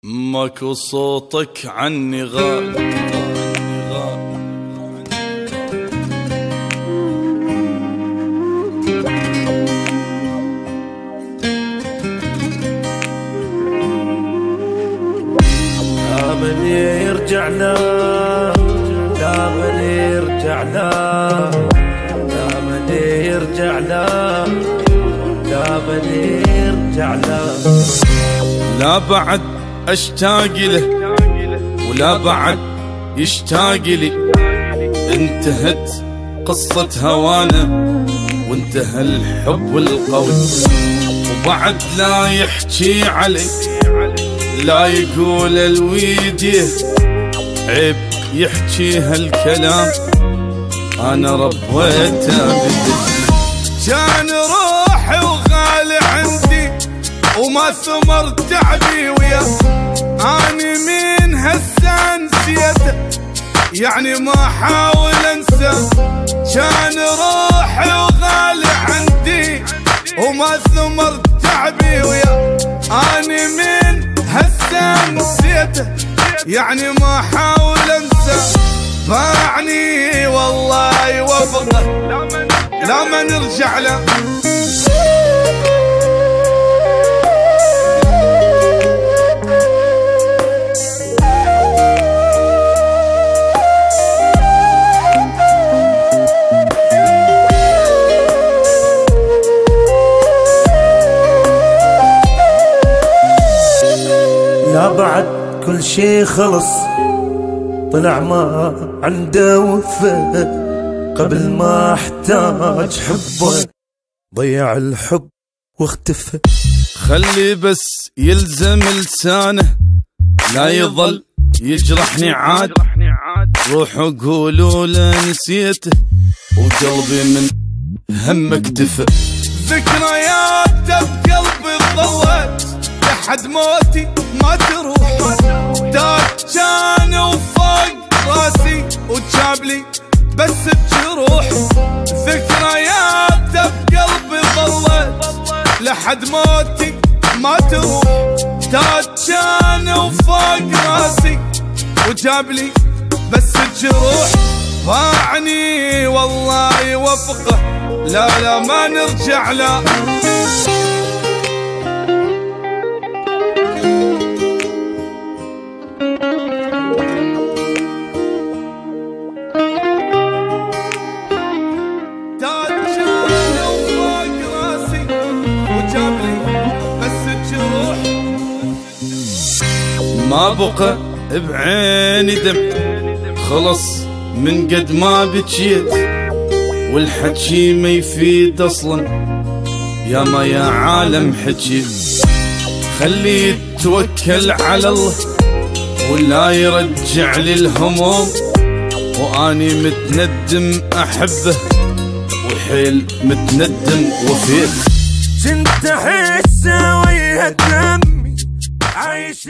ماكو صوتك عني غاب. لا من يرجع لا، لا من يرجع لا، لا من يرجع لا، لا من يرجع لا. لا بعد اشتاق له ولا بعد يشتاق لي، انتهت قصة هوانا وانتهى الحب القوي، وبعد لا يحكي عليك لا يقول الويديه، عيب يحكي هالكلام انا ربيته بدي. كان روحي وغالي عندي وما ثمر تعبي وياه، اني من هسه نسيته يعني ما حاول انسى. كان روحي وغالي عندي وما ثمر تعبي وياه، اني من هسه نسيته يعني ما حاول انسى. باعني والله يوفقه لا ما نرجع له. لا بعد كل شي خلص، طلع ما عنده وفاء، قبل ما احتاج حبه ضيع الحب واختفى. خلي بس يلزم لسانه لا يظل يجرحني عاد، روحوا قولوا له نسيته وقلبي من هم اكتفى. ذكرياته بقلبي ضوت لحد موتي ما تروح، دار كان وفوق راسي وجابلي بس بجروح. ذكرياته بقلبي ضوت لحد موتي ما تروح، دار كان وفوق راسي وجابلي بس بجروح. باعني والله يوفقه لا لا ما نرجع له. ما بقى بعيني دمع خلص من قد ما بكيت، والحكي ما يفيد اصلا يا ما يا عالم حكيت. خلي يتوكل على الله ولا يرجع لي الهموم، واني متندم احبه وحيل متندم وفيت. كنت احس ويا دمي عايش